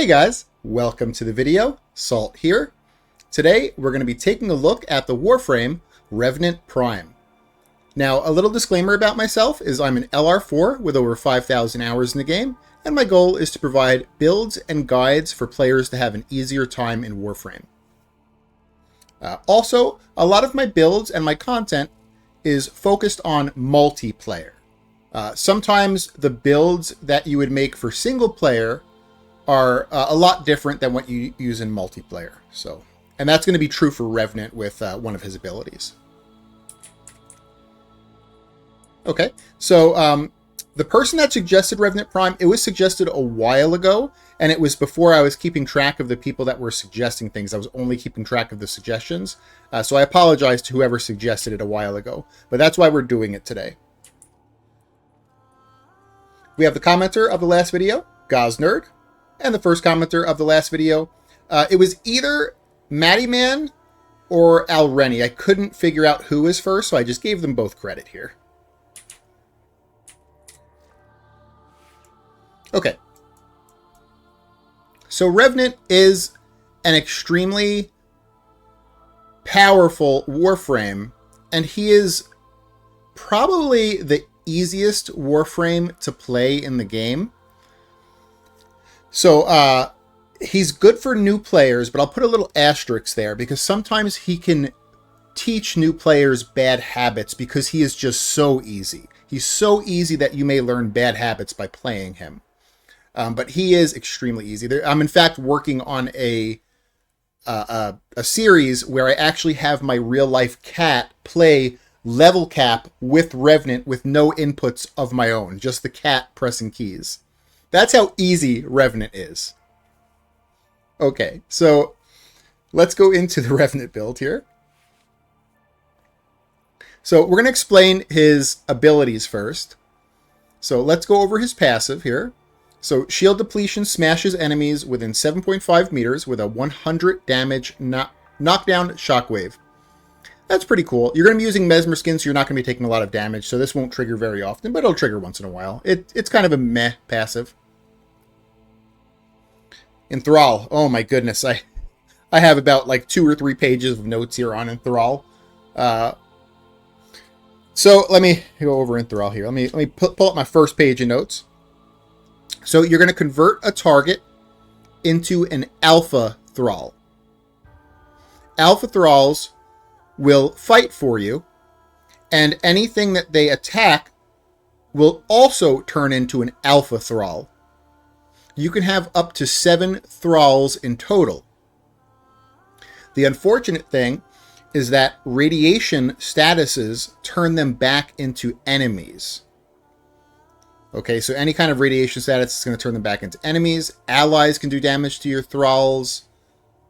Hey guys, welcome to the video. Salt here. Today we're going to be taking a look at the Warframe Revenant Prime. Now, a little disclaimer about myself is I'm an LR4 with over 5,000 hours in the game, and my goal is to provide builds and guides for players to have an easier time in Warframe. Also, a lot of my builds and my content is focused on multiplayer. Sometimes the builds that you would make for single player are a lot different than what you use in multiplayer. And that's going to be true for Revenant with one of his abilities. Okay, so the person that suggested Revenant Prime, it was suggested a while ago, and it was before I was keeping track of the people that were suggesting things. I was only keeping track of the suggestions. So I apologize to whoever suggested it a while ago, but that's why we're doing it today. We have the commenter of the last video, GozNerd, and the first commenter of the last video. It was either Matty Man or Al Rennie. I couldn't figure out who was first, so I just gave them both credit here. Okay. So Revenant is an extremely powerful Warframe, and he is probably the easiest Warframe to play in the game. So he's good for new players, but I'll put a little asterisk there because sometimes he can teach new players bad habits because he is just so easy. He's so easy that you may learn bad habits by playing him. But he is extremely easy. I'm in fact working on a series where I actually have my real life cat play level cap with Revenant with no inputs of my own, just the cat pressing keys. That's how easy Revenant is. Okay, so let's go into the Revenant build here. So we're going to explain his abilities first. So let's go over his passive here. So shield depletion smashes enemies within 7.5 meters with a 100 damage knockdown shockwave. That's pretty cool. You're going to be using Mesmer Skin, so you're not going to be taking a lot of damage, so this won't trigger very often, but it'll trigger once in a while. It's kind of a meh passive. Enthrall. Oh my goodness. I have about like 2 or 3 pages of notes here on Enthrall. So let me go over Enthrall here. Let me pull up my first page of notes. So you're going to convert a target into an Alpha Thrall. Alpha Thralls will fight for you, and anything that they attack will also turn into an Alpha Thrall. You can have up to 7 Thralls in total. The unfortunate thing is that radiation statuses turn them back into enemies. Okay, so any kind of radiation status is going to turn them back into enemies. Allies can do damage to your Thralls.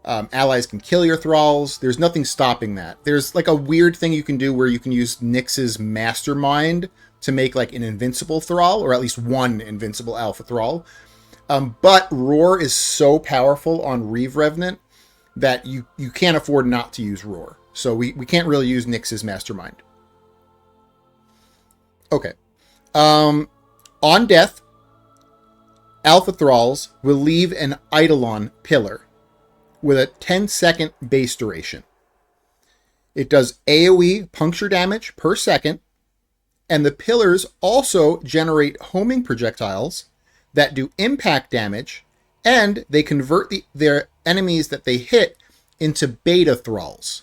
Allies can kill your Thralls. There's nothing stopping that. There's like a weird thing you can do where you can use Nyx's Mastermind to make like an invincible Thrall, or at least one invincible Alpha Thrall. But Roar is so powerful on Reeve Revenant that you can't afford not to use Roar. So we can't really use Nyx's Mastermind. Okay. On death, Alpha Thralls will leave an Eidolon pillar with a 10-second base duration. It does AoE puncture damage per second, and the pillars also generate homing projectiles that do impact damage, and they convert their enemies that they hit into Beta Thralls.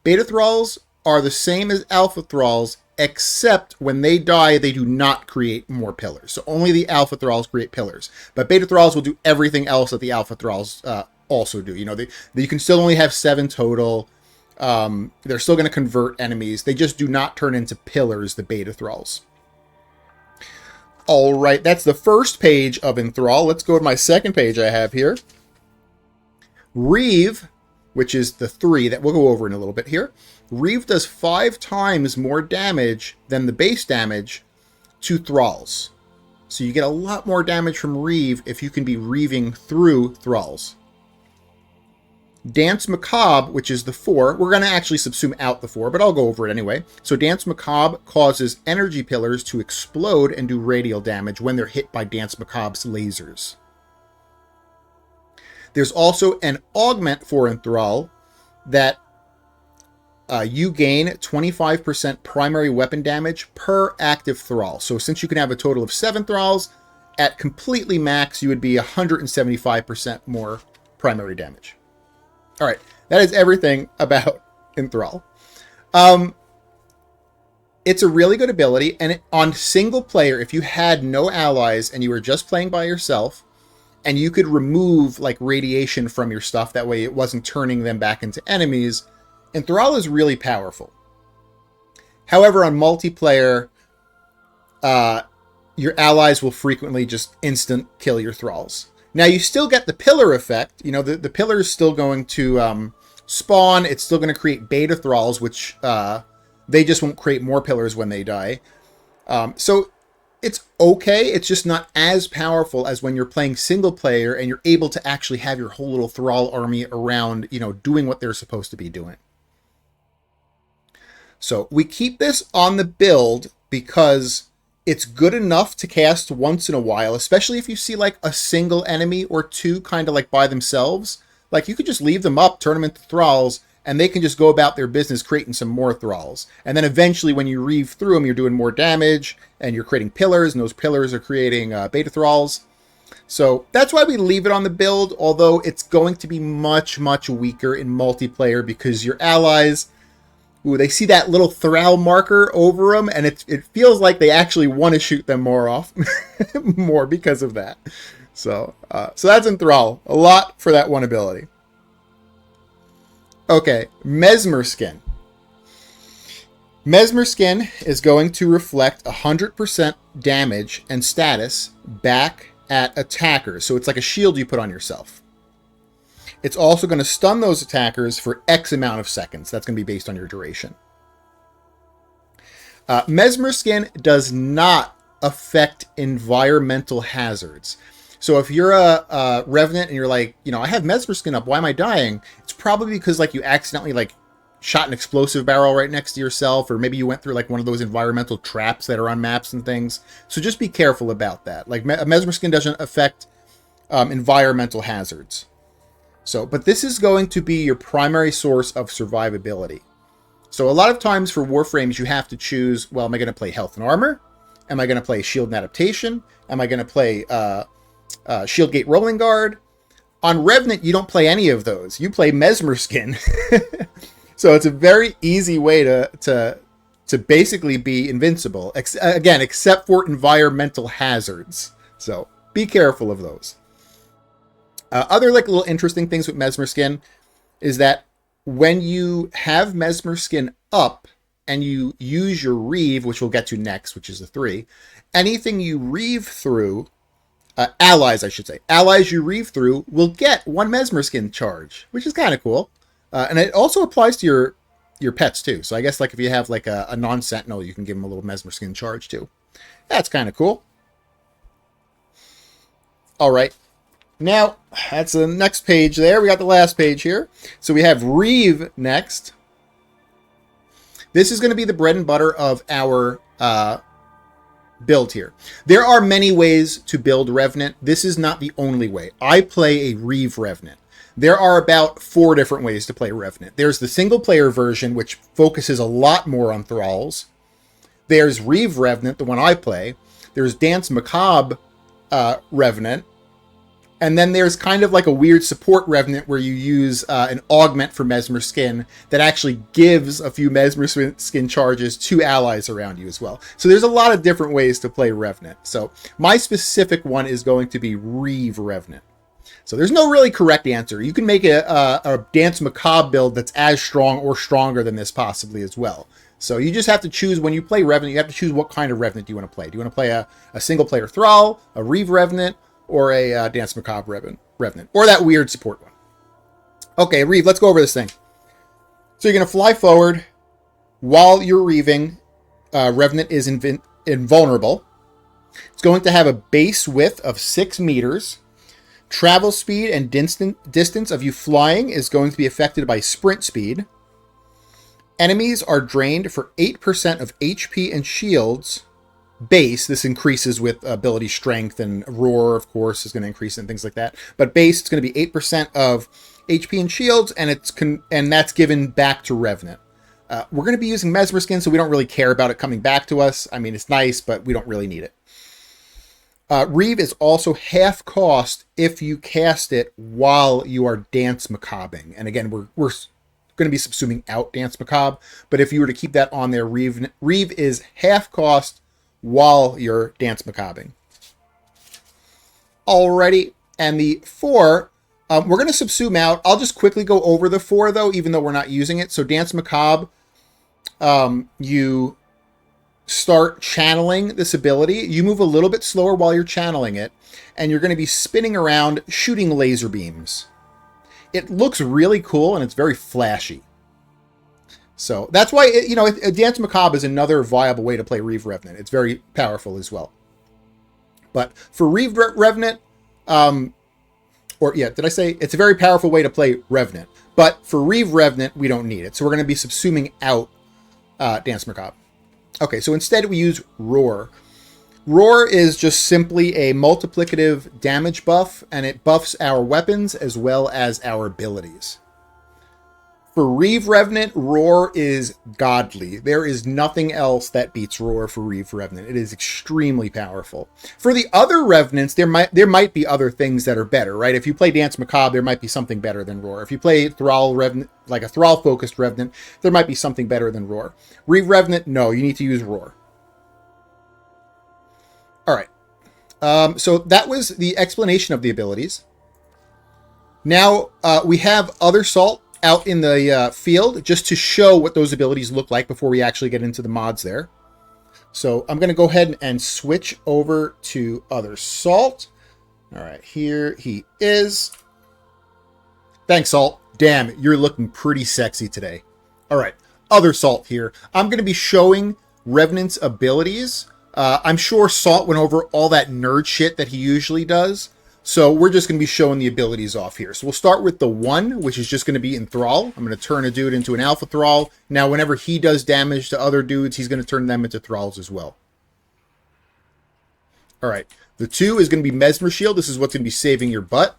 Beta Thralls are the same as Alpha Thralls, except when they die, they do not create more pillars. So only the Alpha Thralls create pillars. But Beta Thralls will do everything else that the Alpha Thralls also do. You know, you can still only have 7 total. They're still going to convert enemies. They just do not turn into pillars, the Beta Thralls. All right, that's the first page of Enthrall. Let's go to my second page I have here. Reeve, which is the 3 that we'll go over in a little bit here. Reeve does 5 times more damage than the base damage to Thralls. So you get a lot more damage from Reeve if you can be Reeving through Thralls. Dance Macabre, which is the 4. We're going to actually subsume out the 4, but I'll go over it anyway. So Dance Macabre causes energy pillars to explode and do radial damage when they're hit by Dance Macabre's lasers. There's also an augment for Enthrall that you gain 25% primary weapon damage per active thrall. So since you can have a total of 7 thralls, at completely max, you would be 175% more primary damage. All right, that is everything about Enthrall. It's a really good ability, and on single player, if you had no allies and you were just playing by yourself, and you could remove like radiation from your stuff, that way it wasn't turning them back into enemies, Enthrall is really powerful. However, on multiplayer, your allies will frequently just instant kill your thralls. Now, you still get the pillar effect. You know, the pillar is still going to spawn. It's still going to create beta thralls, which they just won't create more pillars when they die. So it's okay. It's just not as powerful as when you're playing single player and you're able to actually have your whole little thrall army around, you know, doing what they're supposed to be doing. So we keep this on the build because it's good enough to cast once in a while, especially if you see like a single enemy or two kind of like by themselves. Like you could just leave them up, turn them into thralls, and they can just go about their business creating some more thralls. And then eventually when you reave through them, you're doing more damage and you're creating pillars, and those pillars are creating beta thralls. So that's why we leave it on the build, although it's going to be much, much weaker in multiplayer because your allies, ooh, they see that little thrall marker over them, and it feels like they actually want to shoot them more often, more because of that. So that's Enthrall. A lot for that one ability. Okay, Mesmer Skin. Mesmer Skin is going to reflect 100% damage and status back at attackers. So it's like a shield you put on yourself. It's also going to stun those attackers for X amount of seconds. That's going to be based on your duration. Mesmer Skin does not affect environmental hazards. So if you're a Revenant and you're like, you know, I have Mesmer Skin up, why am I dying? It's probably because like you accidentally like shot an explosive barrel right next to yourself, or maybe you went through like one of those environmental traps that are on maps and things. So just be careful about that. Like Mesmer Skin doesn't affect environmental hazards. So, but this is going to be your primary source of survivability. So a lot of times for Warframes, you have to choose, well, am I going to play Health and Armor? Am I going to play Shield and Adaptation? Am I going to play Shield Gate Rolling Guard? On Revenant, you don't play any of those. You play Mesmer Skin. So it's a very easy way to basically be invincible. Again, except for environmental hazards. So be careful of those. Other like little interesting things with Mesmer Skin is that when you have Mesmer Skin up and you use your Reave, which we'll get to next, which is the 3, anything you Reave through, allies I should say, allies you Reave through will get 1 Mesmer Skin charge, which is kind of cool. And it also applies to your pets too. So I guess like if you have like a non-sentinel, you can give them a little Mesmer Skin charge too. That's kind of cool. All right. Now, that's the next page there. We got the last page here. So we have Reave next. This is going to be the bread and butter of our build here. There are many ways to build Revenant. This is not the only way. I play a Reave Revenant. There are about 4 different ways to play Revenant. There's the single player version, which focuses a lot more on thralls. There's Reave Revenant, the one I play. There's Dance Macabre Revenant. And then there's kind of like a weird support Revenant where you use an augment for Mesmer Skin that actually gives a few Mesmer Skin charges to allies around you as well. So there's a lot of different ways to play Revenant. So my specific one is going to be Reave Revenant. So there's no really correct answer. You can make a Dance Macabre build that's as strong or stronger than this possibly as well. So you just have to choose, when you play Revenant, you have to choose what kind of Revenant do you want to play. Do you want to play a single player Thrall, a Reave Revenant, or a Dance Macabre Revenant, or that weird support one. Okay, Reave, let's go over this thing. So you're going to fly forward while you're Reaving. Revenant is invulnerable. It's going to have a base width of 6 meters. Travel speed and distance of you flying is going to be affected by sprint speed. Enemies are drained for 8% of HP and shields base, this increases with ability strength, and roar, of course, is going to increase and things like that. But base, it's going to be 8% of HP and shields, and that's given back to Revenant. We're going to be using Mesmer Skin, so we don't really care about it coming back to us. I mean, it's nice, but we don't really need it. Reeve is also half cost if you cast it while you are Dance Macabre-ing. And again, we're going to be subsuming out Dance Macabre, but if you were to keep that on there, Reeve is half cost while you're Dance Macabre-ing. Alrighty, and the 4, we're going to subsume out. I'll just quickly go over the 4, though, even though we're not using it. So Dance Macabre, you start channeling this ability. You move a little bit slower while you're channeling it, and you're going to be spinning around shooting laser beams. It looks really cool, and it's very flashy. So that's why, Dance Macabre is another viable way to play Reeve Revenant. It's very powerful as well. But for Reeve Revenant, did I say it's a very powerful way to play Revenant? But for Reeve Revenant, we don't need it. So we're going to be subsuming out Dance Macabre. Okay, so instead we use Roar. Roar is just simply a multiplicative damage buff, and it buffs our weapons as well as our abilities. For Reeve Revenant, Roar is godly. There is nothing else that beats Roar for Reeve Revenant. It is extremely powerful. For the other Revenants, there might be other things that are better, right? If you play Dance Macabre, there might be something better than Roar. If you play Thrall Revenant, like a Thrall-focused Revenant, there might be something better than Roar. Reeve Revenant, no, you need to use Roar. All right. So that was the explanation of the abilities. Now we have Other Salt out in the field just to show what those abilities look like before we actually get into the mods there. So I'm going to go ahead and switch over to Other Salt. All right, here he is. Thanks, Salt. Damn, you're looking pretty sexy today. All right, Other Salt here. I'm going to be showing Revenant's abilities. I'm sure Salt went over all that nerd shit that he usually does. So we're just going to be showing the abilities off here. So we'll start with the 1, which is just going to be Enthrall. I'm going to turn a dude into an Alpha Thrall. Now, whenever he does damage to other dudes, he's going to turn them into Thralls as well. All right. The 2 is going to be Mesmer Shield. This is what's going to be saving your butt.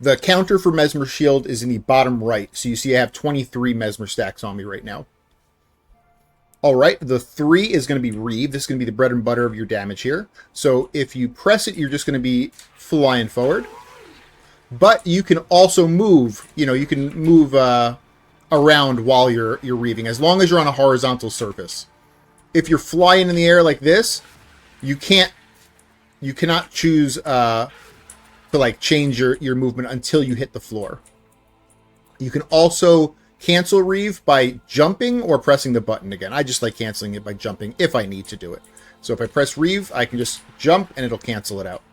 The counter for Mesmer Shield is in the bottom right. So you see I have 23 Mesmer stacks on me right now. All right, the 3 is going to be Reeve. This is going to be the bread and butter of your damage here. So if you press it, you're just going to be flying forward. But you can also move. You can move around while you're reeving, as long as you're on a horizontal surface. If you're flying in the air like this, you cannot choose to change your movement until you hit the floor. You can also cancel Reeve by jumping or pressing the button again. I just like canceling it by jumping if I need to do it. So if I press Reeve, I can just jump and it'll cancel it out.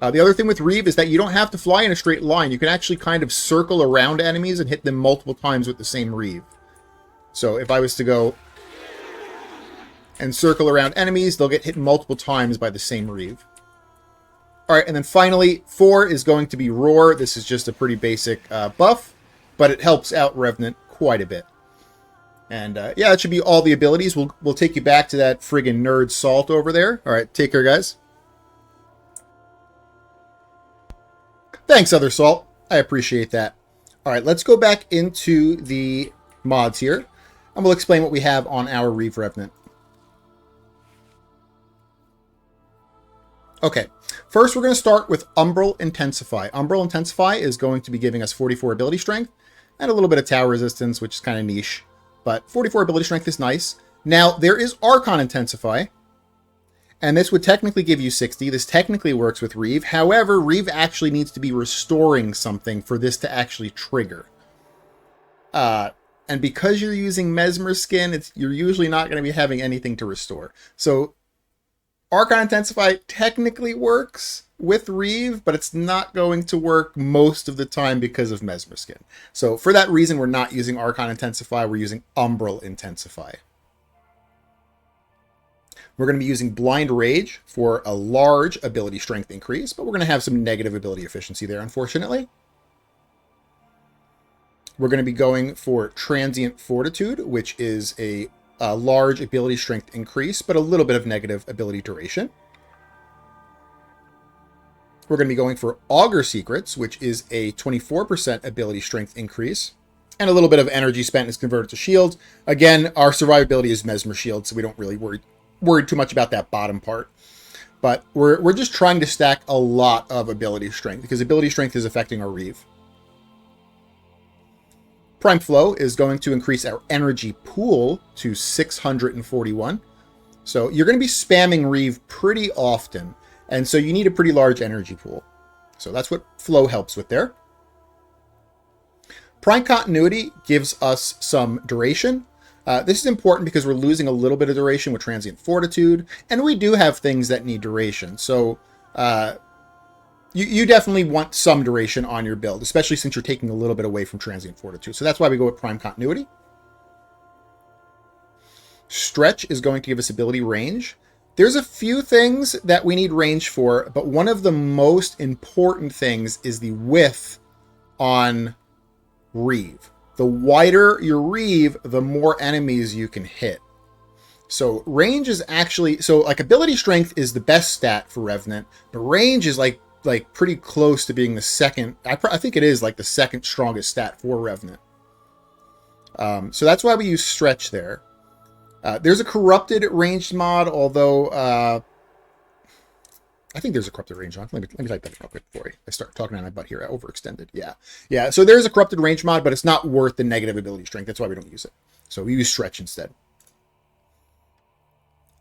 The other thing with Reeve is that you don't have to fly in a straight line. You can actually kind of circle around enemies and hit them multiple times with the same Reeve. So if I was to go and circle around enemies, they'll get hit multiple times by the same Reeve. All right, and then finally, 4 is going to be Roar. This is just a pretty basic buff, but it helps out Revenant quite a bit. And yeah, that should be all the abilities. We'll take you back to that friggin' nerd Salt over there. All right, take care, guys. Thanks, Other Salt. I appreciate that. All right, let's go back into the mods here, and we'll explain what we have on our Reeve Revenant. Okay, first we're going to start with Umbral Intensify. Umbral Intensify is going to be giving us 44 ability strength and a little bit of tower resistance, which is kind of niche, but 44 ability strength is nice. Now, there is Archon Intensify, and this would technically give you 60. This technically works with Reeve. However, Reeve actually needs to be restoring something for this to actually trigger. And because you're using Mesmer Skin, you're usually not going to be having anything to restore. So Archon Intensify technically works with Reeve, but it's not going to work most of the time because of Mesmer Skin. So for that reason, we're not using Archon Intensify. We're using Umbral Intensify. We're going to be using Blind Rage for a large ability strength increase, but we're going to have some negative ability efficiency there, unfortunately. We're going to be going for Transient Fortitude, which is a large ability strength increase, but a little bit of negative ability duration. We're going to be going for Augur Secrets, which is a 24% ability strength increase. And a little bit of energy spent is converted to shields. Again, our survivability is Mesmer Shield, so we don't really worry too much about that bottom part. But we're just trying to stack a lot of ability strength, because ability strength is affecting our Reeve. Prime Flow is going to increase our energy pool to 641. So you're going to be spamming Reeve pretty often, and so you need a pretty large energy pool. So that's what Flow helps with there. Prime Continuity gives us some duration. This is important because we're losing a little bit of duration with Transient Fortitude, and we do have things that need duration. So you definitely want some duration on your build, especially since you're taking a little bit away from Transient Fortitude. So that's why we go with Prime Continuity. Stretch is going to give us ability range. There's a few things that we need range for, but one of the most important things is the width on Reeve. The wider your Reeve, the more enemies you can hit. So range is actually, so like ability strength is the best stat for Revenant, but range is like pretty close to being the second. I think it is like the second strongest stat for Revenant. So that's why we use Stretch there. There's a corrupted ranged mod, although I think there's a corrupted range mod. Let me type that real quick before I start talking on my butt here. I overextended. Yeah. So there's a corrupted range mod, but it's not worth the negative ability strength. That's why we don't use it. So we use Stretch instead.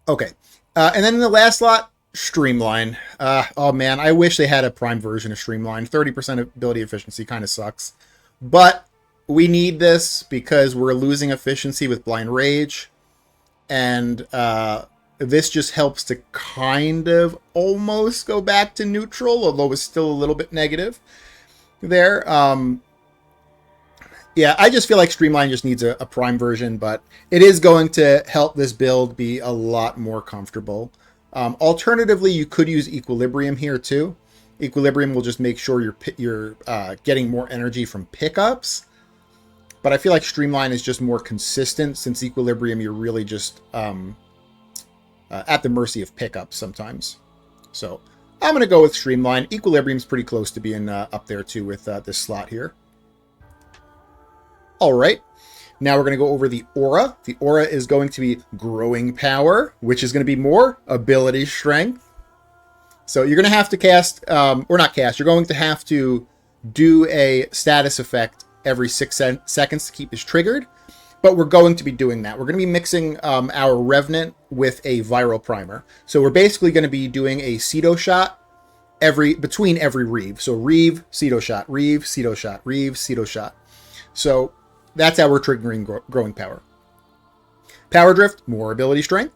Okay. And then in the last slot, Streamline. Oh man, I wish they had a prime version of Streamline. 30% ability efficiency kind of sucks. But we need this because we're losing efficiency with Blind Rage. And this just helps to kind of almost go back to neutral, although it's still a little bit negative there. Yeah, I just feel like Streamline just needs a prime version, but it is going to help this build be a lot more comfortable. Alternatively, you could use Equilibrium here too. Equilibrium will just make sure you're getting more energy from pickups. But I feel like Streamline is just more consistent, since Equilibrium you're really just at the mercy of pickups sometimes. So I'm going to go with Streamline. Equilibrium's pretty close to being up there too with this slot here. All right. Now we're going to go over the Aura. The Aura is going to be Growing Power, which is going to be more ability strength. So you're going to have to cast, or not cast, you're going to have to do a status effect every 6 seconds to keep this triggered. But we're going to be doing that. We're going to be mixing our Revenant with a Viral Primer. So we're basically going to be doing a Cedo shot between every Reeve. So Reeve, Cedo shot, Reeve, Cedo shot, Reeve, Cedo shot. So that's how we're triggering Growing Power. Power Drift, more ability strength.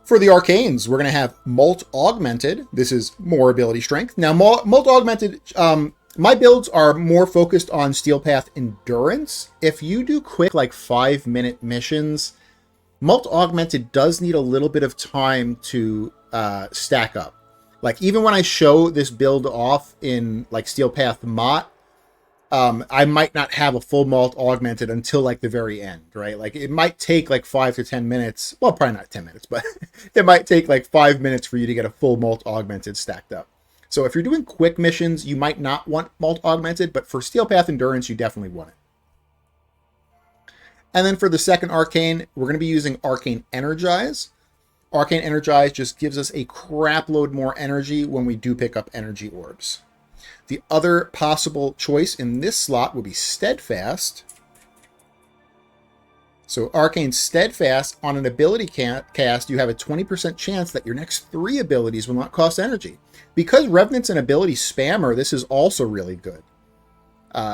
For the Arcanes, we're going to have Molt Augmented. This is more ability strength. Now, Molt Augmented, my builds are more focused on Steel Path Endurance. If you do quick, like 5-minute missions, Molt Augmented does need a little bit of time to stack up. Like, even when I show this build off in, like, Steel Path Mott, I might not have a full Molt Augmented until, like, the very end, right? Like, it might take, like, 5 to 10 minutes. Well, probably not 10 minutes, but it might take, like, 5 minutes for you to get a full Molt Augmented stacked up. So if you're doing quick missions, you might not want Molt Augmented, but for Steel Path Endurance, you definitely want it. And then for the second Arcane, we're going to be using Arcane Energize. Arcane Energize just gives us a crap load more energy when we do pick up energy orbs. The other possible choice in this slot would be Steadfast. So Arcane Steadfast, on an ability cast, you have a 20% chance that your next 3 abilities will not cost energy. Because Revenant's an ability spammer, this is also really good.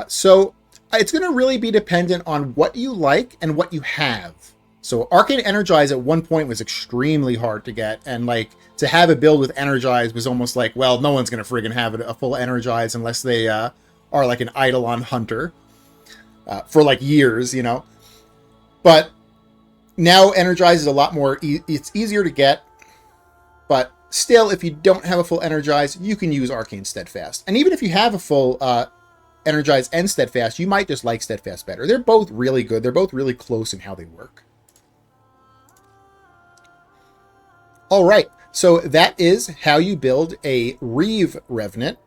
So it's going to really be dependent on what you like and what you have. So Arcane Energize at one point was extremely hard to get, and like to have a build with Energize was almost like, well, no one's going to friggin' have a full Energize unless they are like an Eidolon hunter for like years, you know. But now Energize is a lot more, it's easier to get, but still, if you don't have a full Energize, you can use Arcane Steadfast. And even if you have a full Energize and Steadfast, you might just like Steadfast better. They're both really good. They're both really close in how they work. All right, so that is how you build a Reeve Revenant.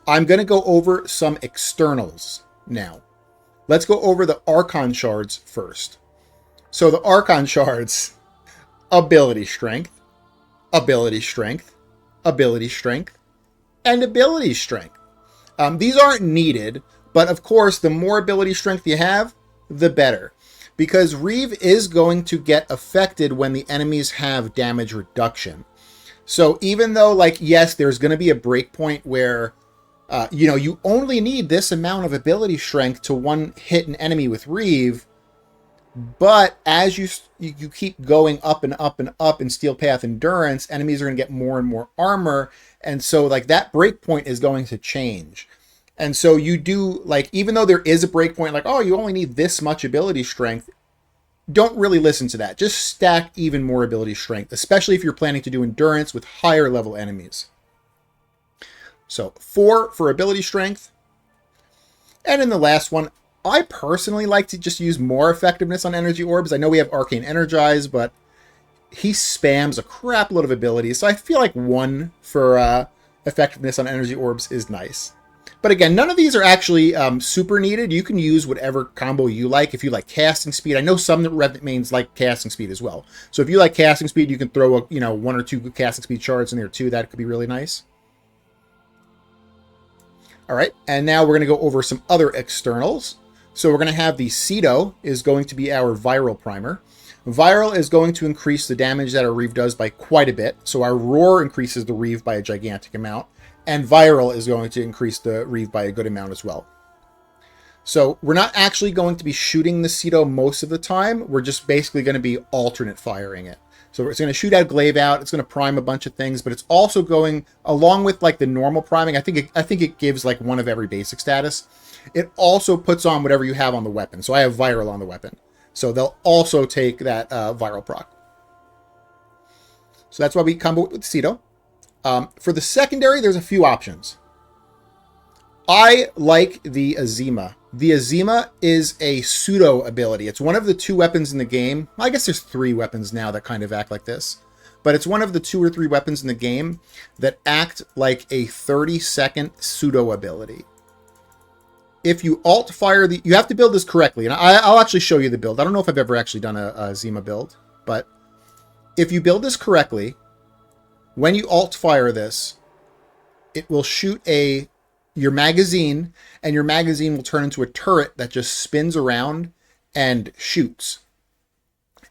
I'm going to go over some externals now. Let's go over the Archon Shards first. So the Archon Shards, Ability Strength, Ability Strength, Ability Strength, and Ability Strength. These aren't needed, but of course, the more Ability Strength you have, the better. Because Reeve is going to get affected when the enemies have damage reduction. So even though, like, yes, there's going to be a breakpoint where, you only need this amount of ability strength to one hit an enemy with Reeve, but as you keep going up and up and up in Steel Path Endurance, enemies are going to get more and more armor, and so, like, that breakpoint is going to change. And so you do, like, even though there is a breakpoint, like, oh, you only need this much ability strength, don't really listen to that. Just stack even more ability strength, especially if you're planning to do endurance with higher level enemies. So 4 for ability strength. And in the last one, I personally like to just use more effectiveness on energy orbs. I know we have Arcane Energize, but he spams a crap load of abilities. So I feel like 1 for effectiveness on energy orbs is nice. But again, none of these are actually super needed. You can use whatever combo you like. If you like casting speed, I know some Revenant mains like casting speed as well. So if you like casting speed, you can throw a, 1 or 2 casting speed shards in there too. That could be really nice. All right, and now we're going to go over some other externals. So we're going to have the Cedo is going to be our Viral Primer. Viral is going to increase the damage that our Reeve does by quite a bit. So our Roar increases the Reeve by a gigantic amount. And Viral is going to increase the Reeve by a good amount as well. So we're not actually going to be shooting the Cedo most of the time. We're just basically going to be alternate firing it. So it's going to shoot out Glaive out. It's going to prime a bunch of things, but it's also going along with like the normal priming. I think it gives like one of every basic status. It also puts on whatever you have on the weapon. So I have Viral on the weapon. So they'll also take that Viral proc. So that's why we combo it with Cedo. For the secondary, there's a few options. I like the Azima. The Azima is a pseudo ability. It's one of the 2 weapons in the game. I guess there's 3 weapons now that kind of act like this. But it's one of the 2 or 3 weapons in the game that act like a 30-second pseudo ability. If you alt fire the... You have to build this correctly. And I'll actually show you the build. I don't know if I've ever actually done a Azima build. But if you build this correctly... When you alt fire this, it will shoot your magazine, and your magazine will turn into a turret that just spins around and shoots.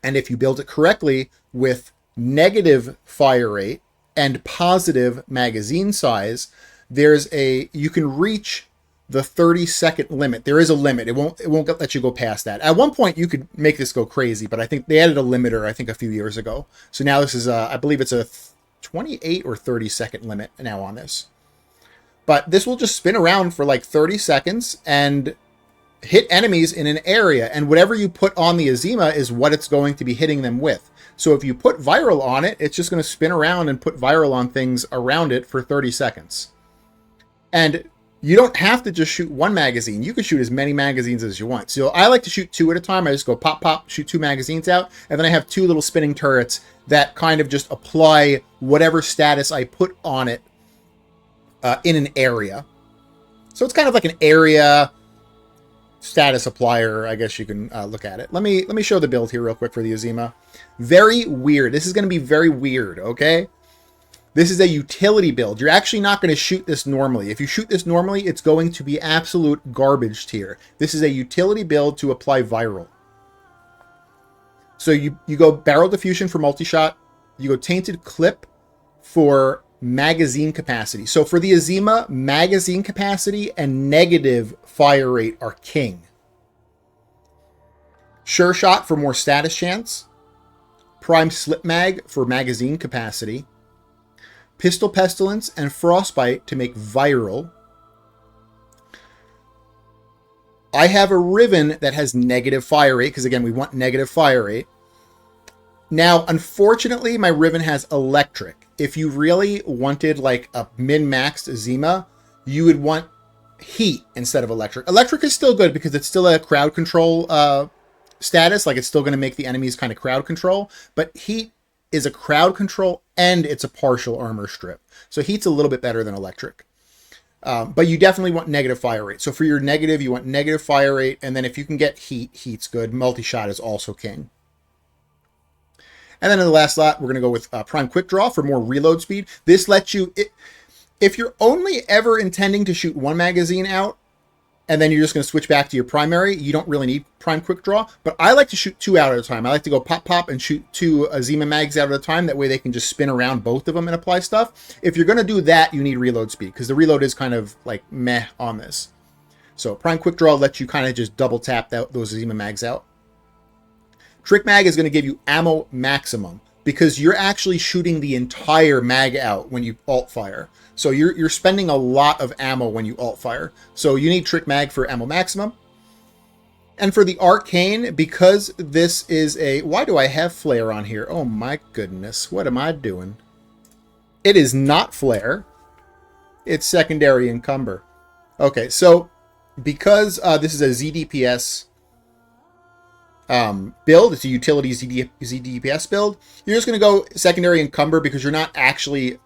And if you build it correctly with negative fire rate and positive magazine size, you can reach the 30-second limit. There is a limit. It won't let you go past that. At one point, you could make this go crazy, but I think they added a limiter, I think, a few years ago. So now this is, I believe it's a 28 or 30-second limit now on this. But this will just spin around for like 30 seconds and hit enemies in an area. And whatever you put on the Azima is what it's going to be hitting them with. So if you put Viral on it, it's just going to spin around and put Viral on things around it for 30 seconds. And you don't have to just shoot 1 magazine. You can shoot as many magazines as you want. So I like to shoot 2 at a time. I just go pop, pop, shoot 2 magazines out. And then I have 2 little spinning turrets that kind of just apply whatever status I put on it in an area. So it's kind of like an area status applier, I guess you can look at it. Let me show the build here real quick for the Azima. Very weird. This is going to be very weird, okay? This is a utility build. You're actually not going to shoot this normally. If you shoot this normally, it's going to be absolute garbage tier. This is a utility build to apply Viral. So you go Barrel Diffusion for multi-shot. You go Tainted Clip for magazine capacity. So for the Azima, magazine capacity and negative fire rate are king. Sure Shot for more status chance. Prime Slip Mag for magazine capacity. Pistol Pestilence and Frostbite to make Viral. I have a Riven that has negative fire rate, because again, we want negative fire rate. Now, unfortunately, my Riven has Electric. If you really wanted like a min-maxed Azima, you would want heat instead of electric. Electric is still good because it's still a crowd control status. Like, it's still going to make the enemies kind of crowd control. But heat is a crowd control and it's a partial armor strip. So heat's a little bit better than electric. But you definitely want negative fire rate. So for your negative, you want negative fire rate. And then if you can get heat, heat's good. Multi-shot is also king. And then in the last slot, we're going to go with Prime Quick Draw for more reload speed. This lets you... If you're only ever intending to shoot one magazine out, and then you're just going to switch back to your primary, you don't really need Prime Quick Draw. But I like to shoot 2 out at a time. I like to go pop, pop, and shoot 2 Zima mags out at a time. That way they can just spin around both of them and apply stuff. If you're going to do that, you need reload speed, because the reload is kind of like meh on this. So Prime Quick Draw lets you kind of just double tap those Zima mags out. Trick Mag is going to give you ammo maximum, because you're actually shooting the entire mag out when you alt fire. So you're spending a lot of ammo when you alt fire. So you need Trick Mag for ammo maximum. And for the Arcane, because this is a... Why do I have Flare on here? Oh my goodness. What am I doing? It is not Flare. It's Secondary Encumber. Okay, so because this is a ZDPS build, it's a utility ZDPS build, you're just going to go Secondary Encumber because you're not actually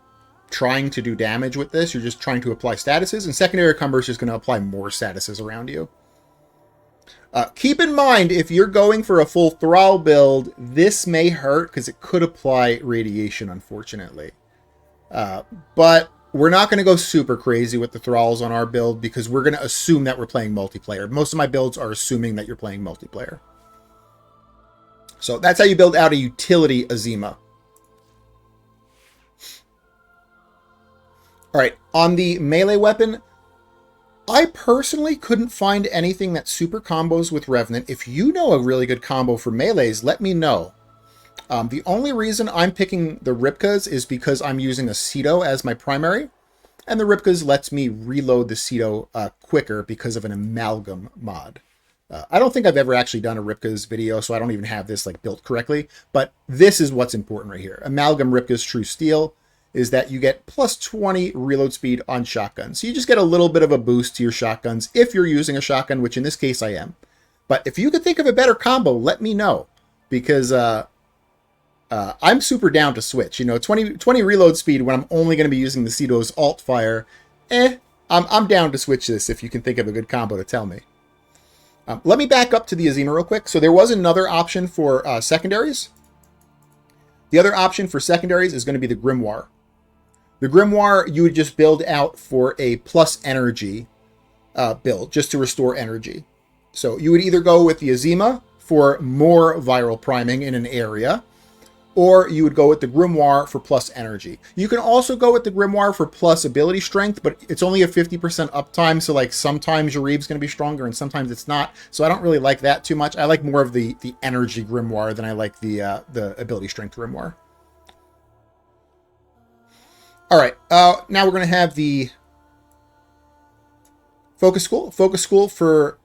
trying to do damage with this. You're just trying to apply statuses, and Secondary Encumber is just going to apply more statuses around you. Keep in mind, if you're going for a full Thrall build, this may hurt because it could apply radiation, unfortunately. But we're not going to go super crazy with the Thralls on our build because we're going to assume that we're playing multiplayer. Most of my builds are assuming that you're playing multiplayer. So that's how you build out a utility Azima. All right, on the melee weapon, I personally couldn't find anything that super combos with Revenant. If you know a really good combo for melees, let me know. The only reason I'm picking the Ripkas is because I'm using a Ceto as my primary, and the Ripkas lets me reload the Ceto quicker because of an amalgam mod. I don't think I've ever actually done a Ripkas video, so I don't even have this like built correctly, but this is what's important right here. Amalgam Ripkas True Steel is that you get plus 20 reload speed on shotguns. So you just get a little bit of a boost to your shotguns if you're using a shotgun, which in this case I am. But if you could think of a better combo, let me know, because I'm super down to switch. You know, 20 reload speed when I'm only going to be using the Ceto's alt fire. I'm down to switch this if you can think of a good combo to tell me. Let me back up to the Azima real quick. So there was another option for secondaries. The other option for secondaries is going to be the Grimoire. The Grimoire, you would just build out for a plus energy build, just to restore energy. So you would either go with the Azima for more viral priming in an area, or you would go with the Grimoire for plus energy. You can also go with the Grimoire for plus ability strength, but it's only a 50% uptime, so like sometimes your Reeve's going to be stronger and sometimes it's not. So I don't really like that too much. I like more of the energy Grimoire than I like the ability strength Grimoire. All right, now we're going to have the Focus School. Focus School for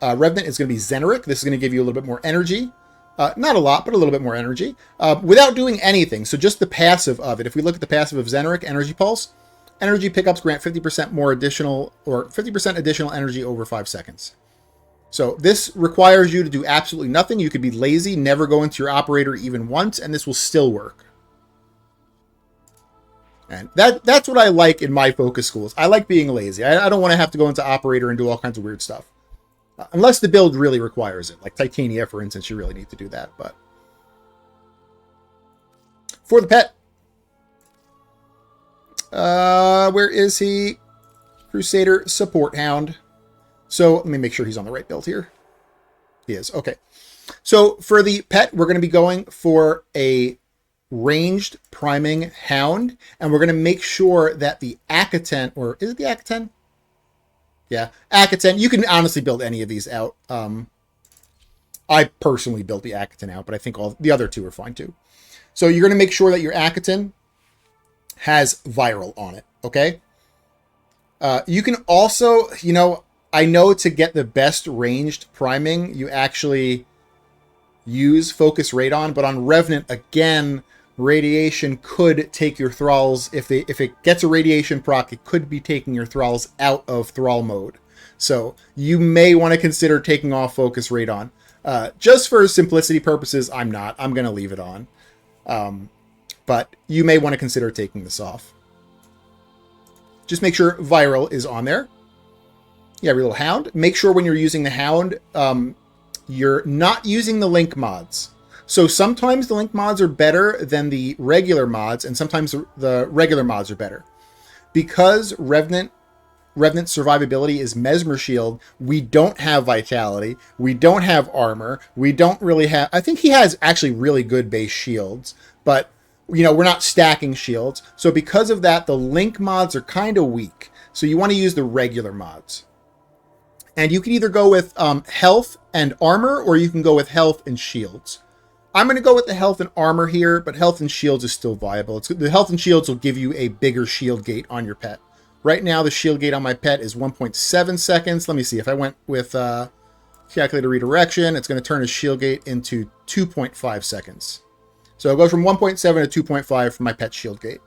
Revenant is going to be Zeneric. This is going to give you a little bit more energy. Not a lot, but a little bit more energy. Without doing anything, so just the passive of it. If we look at the passive of Zeneric, Energy Pulse, energy pickups grant 50% more additional, or 50% additional energy over 5 seconds. So this requires you to do absolutely nothing. You could be lazy, never go into your operator even once, and this will still work. And that's what I like in my Focus Schools. I like being lazy. I don't want to have to go into operator and do all kinds of weird stuff. Unless the build really requires it. Like Titania, for instance, you really need to do that. But for the pet, where is he? Crusader Support Hound. So let me make sure he's on the right build here. He is. Okay. So for the pet, we're going to be going for a ranged priming hound, and we're going to make sure that the Akaten, or is it the Akaten? Yeah, Akaten. You can honestly build any of these out. I personally built the Akaten out, but I think all the other two are fine too. So you're going to make sure that your Akaten has viral on it, okay? You can also, you know, I know to get the best ranged priming, you actually use Focus Radon, but on Revenant, again, radiation could take your thralls, if it gets a radiation proc, it could be taking your thralls out of thrall mode. So you may want to consider taking off focus radon. Just for simplicity purposes, I'm not. I'm going to leave it on. But you may want to consider taking this off. Just make sure viral is on there. You have your little hound. Make sure when you're using the hound, you're not using the link mods. So sometimes the link mods are better than the regular mods, and sometimes the regular mods are better. Because Revenant's survivability is Mesmer Shield, we don't have Vitality, we don't have Armor, we don't really have... I think he has actually really good base shields, but, you know, we're not stacking shields. So because of that, the link mods are kind of weak. So you want to use the regular mods. And you can either go with health and armor, or you can go with health and shields. I'm going to go with the health and armor here, but health and shields is still viable. The health and shields will give you a bigger shield gate on your pet. Right now, the shield gate on my pet is 1.7 seconds. Let me see. If I went with calculator redirection, it's going to turn his shield gate into 2.5 seconds. So it goes from 1.7 to 2.5 for my pet shield gate.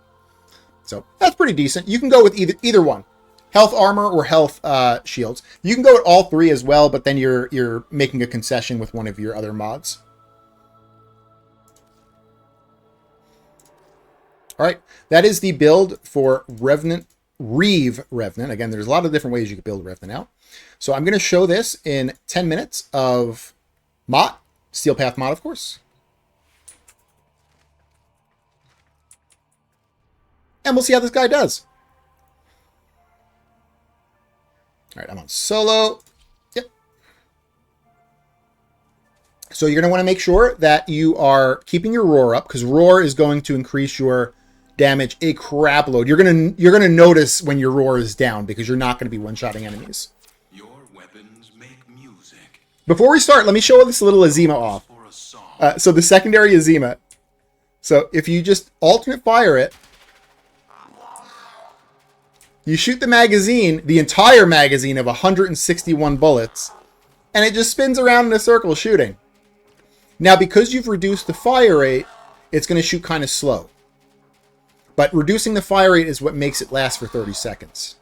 So that's pretty decent. You can go with either one. Health armor or health shields. You can go with all three as well, but then you're making a concession with one of your other mods. All right, that is the build for Revenant, Revenant. Again, there's a lot of different ways you can build Revenant out. So I'm going to show this in 10 minutes of Mott, Steel Path Mott, of course. And we'll see how this guy does. All right, I'm on solo. Yep. So you're going to want to make sure that you are keeping your roar up, because roar is going to increase your damage a crap load. You're gonna notice when your roar is down, because you're not going to be one-shotting enemies. Your weapons make music. Before we start, let me show this little Azima off. So the secondary Azima. So if you just alternate fire it, you shoot the magazine, the entire magazine of 161 bullets, and it just spins around in a circle shooting. Now, because you've reduced the fire rate, it's going to shoot kind of slow. But reducing the fire rate is what makes it last for 30 seconds.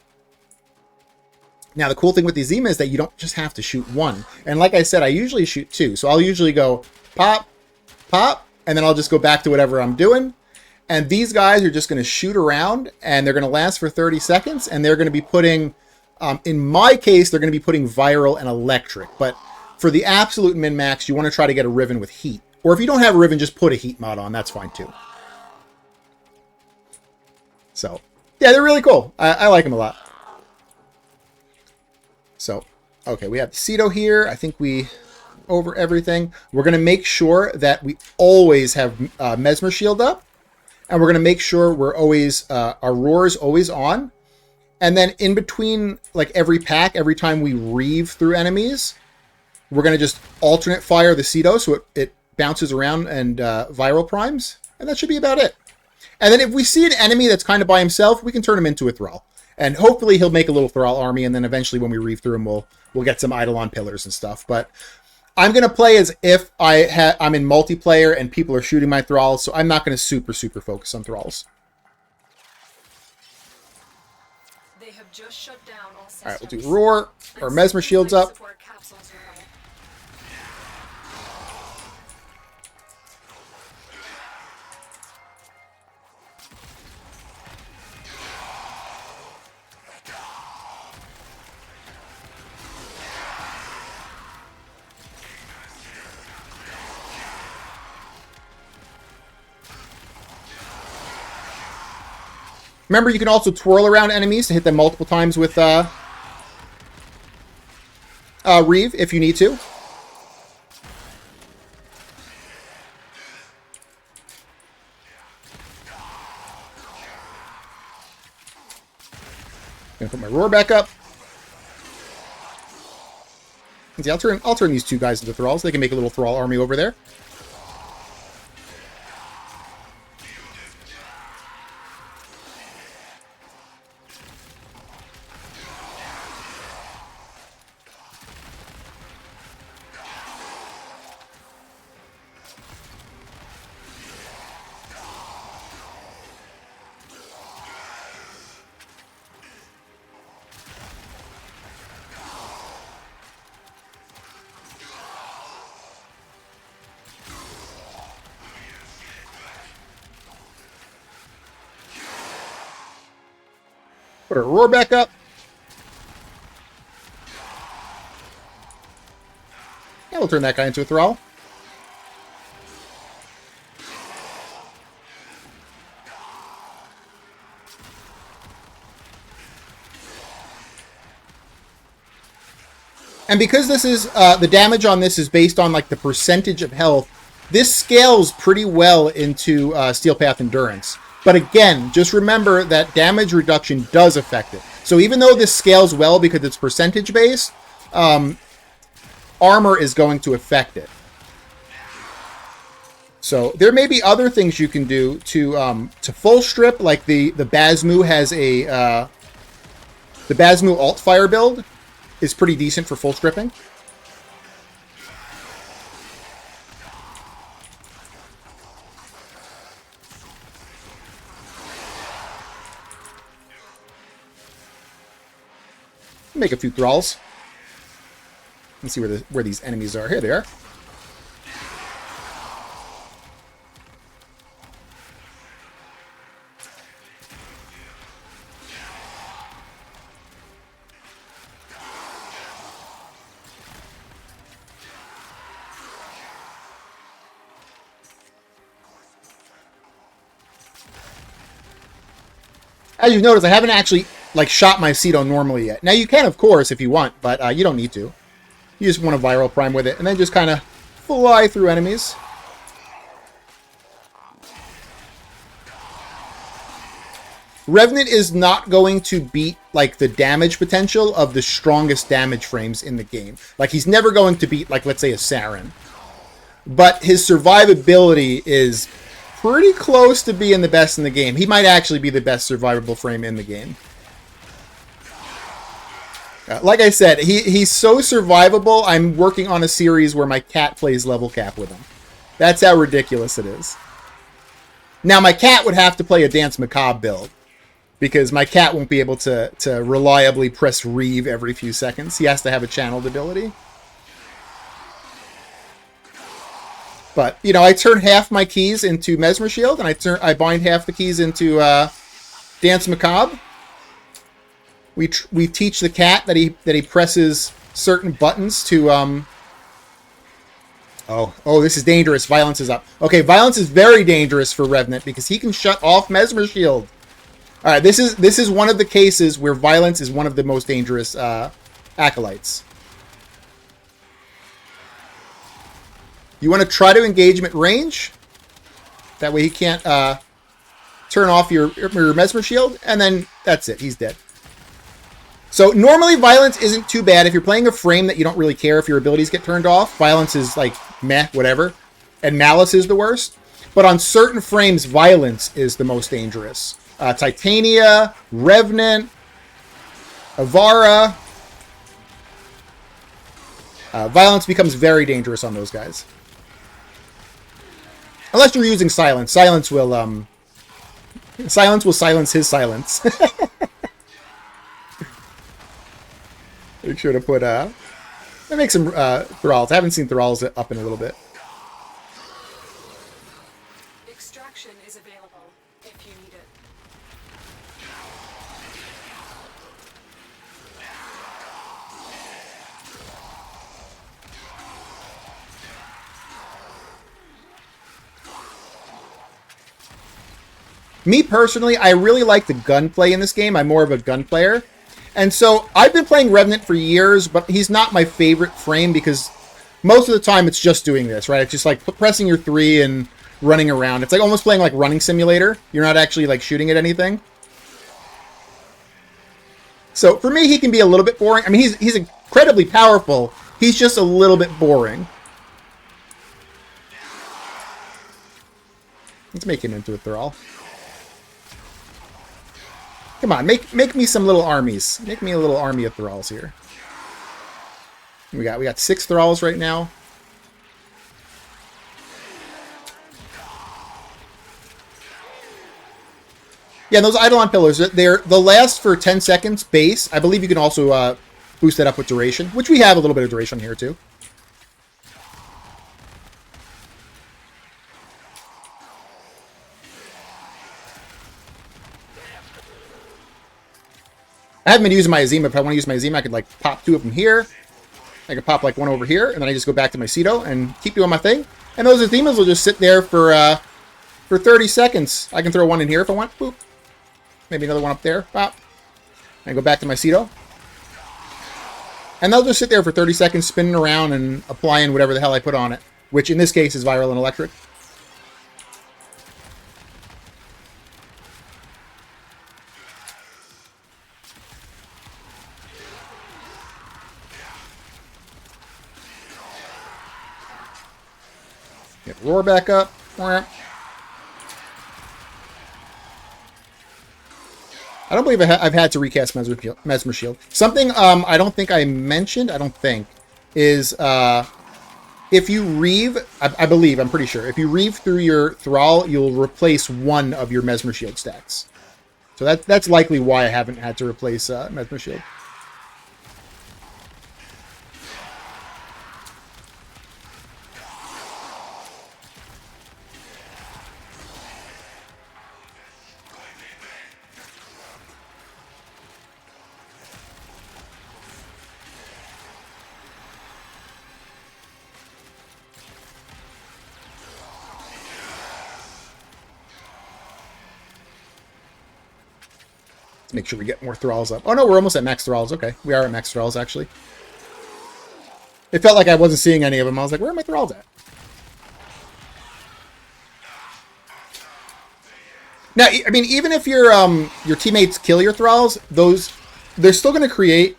Now, the cool thing with the Azima is that you don't just have to shoot one. And like I said, I usually shoot two. So I'll usually go pop, pop, and then I'll just go back to whatever I'm doing. And these guys are just going to shoot around, and they're going to last for 30 seconds. And they're going to be putting, in my case, they're going to be putting viral and electric. But for the absolute min-max, you want to try to get a Riven with heat. Or if you don't have a Riven, just put a heat mod on. That's fine too. So, yeah, they're really cool. I like them a lot. So, okay, we have the Cedo here. I think we over everything. We're going to make sure that we always have Mesmer Shield up. And we're going to make sure we're always, our roar is always on. And then in between, like every pack, every time we reave through enemies, we're going to just alternate fire the Cedo so it bounces around and viral primes. And that should be about it. And then if we see an enemy that's kind of by himself, we can turn him into a Thrall. And hopefully he'll make a little Thrall army, and then eventually when we reave through him, we'll get some Eidolon pillars and stuff. But I'm going to play as if I'm in multiplayer and people are shooting my Thralls, so I'm not going to super focus on Thralls. They have just shut down all systems. All right, we'll do Roar, or Mesmer Shields up. Remember, you can also twirl around enemies to hit them multiple times with Reeve if you need to. Gonna put my roar back up. See, I'll turn these two guys into Thralls. They can make a little Thrall army over there. Put our roar back up. Yeah, we'll turn that guy into a thrall. And because this is, the damage on this is based on like the percentage of health, this scales pretty well into Steel Path Endurance. But again, just remember that damage reduction does affect it. So even though this scales well because it's percentage based, armor is going to affect it. So there may be other things you can do to full strip, like the Bazmoo has a the Bazmoo alt fire build is pretty decent for full stripping. Make a few thralls. Let's see where these enemies are. Here they are. As you've noticed, I haven't actually like shot my Cedo normally yet. Now you can, of course, if you want, but you don't need to. You just want to viral prime with it, and then just kind of fly through enemies. Revenant is not going to beat like the damage potential of the strongest damage frames in the game. Like he's never going to beat, like, let's say a Saren. But his survivability is pretty close to being the best in the game. He might actually be the best survivable frame in the game. Like I said, he's so survivable, I'm working on a series where my cat plays level cap with him. That's how ridiculous it is. Now, my cat would have to play a Dance Macabre build, because my cat won't be able to reliably press Reeve every few seconds. He has to have a channeled ability. But, you know, I turn half my keys into Mesmer Shield, and I bind half the keys into Dance Macabre. We teach the cat that he presses certain buttons to Oh, this is dangerous. Violence is up. Okay, violence is very dangerous for Revenant because he can shut off Mesmer Shield. All right, this is one of the cases where violence is one of the most dangerous acolytes. You want to try to engage him at range. That way he can't turn off your Mesmer Shield, and then that's it. He's dead. So normally violence isn't too bad. If you're playing a frame that you don't really care if your abilities get turned off, violence is like meh, whatever. And malice is the worst. But on certain frames, violence is the most dangerous. Titania, Revenant, Avara. Violence becomes very dangerous on those guys. Unless you're using silence. Silence will silence his silence. Make sure to put let me make some thralls. I haven't seen thralls up in a little bit. Extraction is available if you need it. Me personally, I really like the gunplay in this game. I'm more of a gun player. And so I've been playing Revenant for years, but he's not my favorite frame because most of the time it's just doing this, right? It's just like pressing your 3 and running around. It's like almost playing like Running Simulator. You're not actually like shooting at anything. So for me, he can be a little bit boring. I mean, he's incredibly powerful. He's just a little bit boring. Let's make him into a thrall. Come on, make me some little armies. Make me a little army of thralls here. We got 6 thralls right now. Yeah, those Eidolon pillars, they'll last for 10 seconds base. I believe you can also boost that up with duration, which we have a little bit of duration here too. I haven't been using my Azima. If I want to use my Azima, I could like pop 2 of them here. I could pop like 1 over here, and then I just go back to my Cedo and keep doing my thing. And those Azimas will just sit there for 30 seconds. I can throw 1 in here if I want. Boop. Maybe another 1 up there. Pop. And go back to my Cedo. And they'll just sit there for 30 seconds, spinning around and applying whatever the hell I put on it, which in this case is viral and electric. Get roar back up. I don't believe I've had to recast Mesmer Shield. Something I don't think I mentioned, is if you reave, I believe, I'm pretty sure, if you reave through your Thrall, you'll replace 1 of your Mesmer Shield stacks. So that's likely why I haven't had to replace Mesmer Shield. Make sure we get more Thralls up. Oh no, we're almost at max Thralls. Okay, we are at max Thralls, actually. It felt like I wasn't seeing any of them. I was like, where are my Thralls at? Now, I mean, even if your teammates kill your Thralls, they're still going to create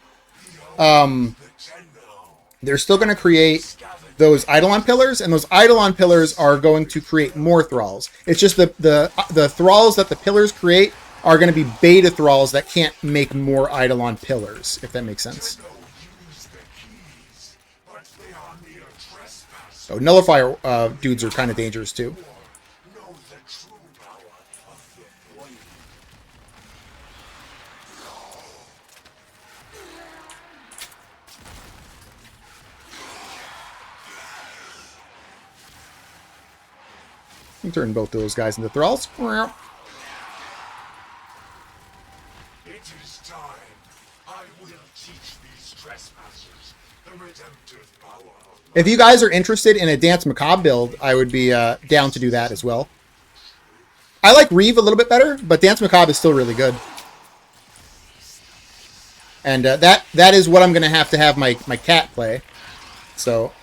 those Eidolon pillars, and those Eidolon pillars are going to create more Thralls. It's just the Thralls that the pillars create are going to be beta Thralls that can't make more Eidolon pillars, if that makes sense. Oh, Nullifier dudes are kind of dangerous too. You can turn both of those guys into Thralls. If you guys are interested in a Dance Macabre build, I would be down to do that as well. I like Reeve a little bit better, but Dance Macabre is still really good. And that is what I'm going to have my cat play. So...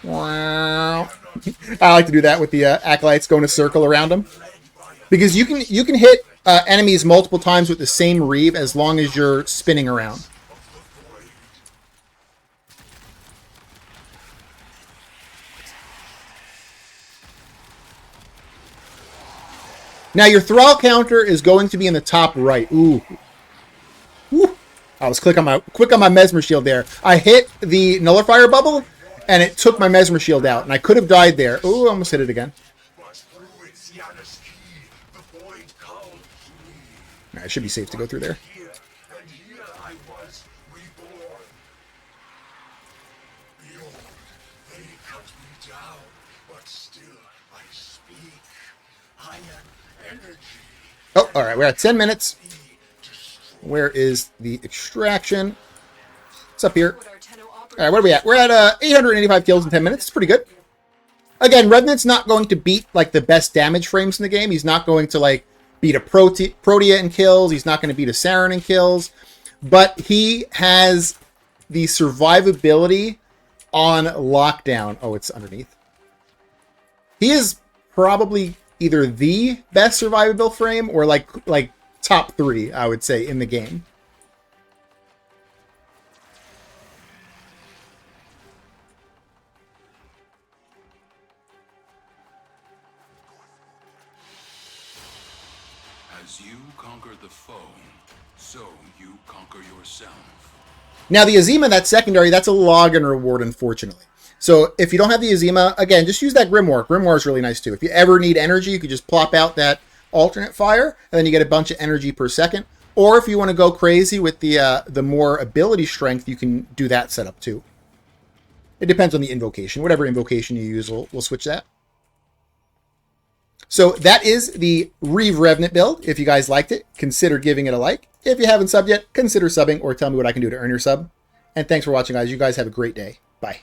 Wow. I like to do that with the Acolytes, going a circle around them. Because you can hit enemies multiple times with the same Reeve as long as you're spinning around. Now your Thrall counter is going to be in the top right. Ooh. Woo. I was quick on my Mesmer Shield there. I hit the Nullifier bubble, and it took my Mesmer Shield out, and I could have died there. Ooh, I almost hit it again. It should be safe to go through there. Oh, all right. We're at 10 minutes. Where is the extraction? What's up here? All right, what are we at? We're at 885 kills in 10 minutes. It's pretty good. Again, Revenant's not going to beat like the best damage frames in the game. He's not going to like beat a Protea in kills. He's not going to beat a Saren in kills. But he has the survivability on lockdown. Oh, it's underneath. He is probably either the best survivable frame or like top 3, I would say, in the game. As you conquer the foe, so you conquer yourself. Now the Azima, that's secondary, that's a login reward, unfortunately. So if you don't have the Azima, again, just use that Grimoire. Grimoire is really nice too. If you ever need energy, you could just plop out that alternate fire, and then you get a bunch of energy per second. Or if you want to go crazy with the more ability strength, you can do that setup too. It depends on the invocation. Whatever invocation you use, we'll switch that. So that is the Revenant build. If you guys liked it, consider giving it a like. If you haven't subbed yet, consider subbing or tell me what I can do to earn your sub. And thanks for watching, guys. You guys have a great day. Bye.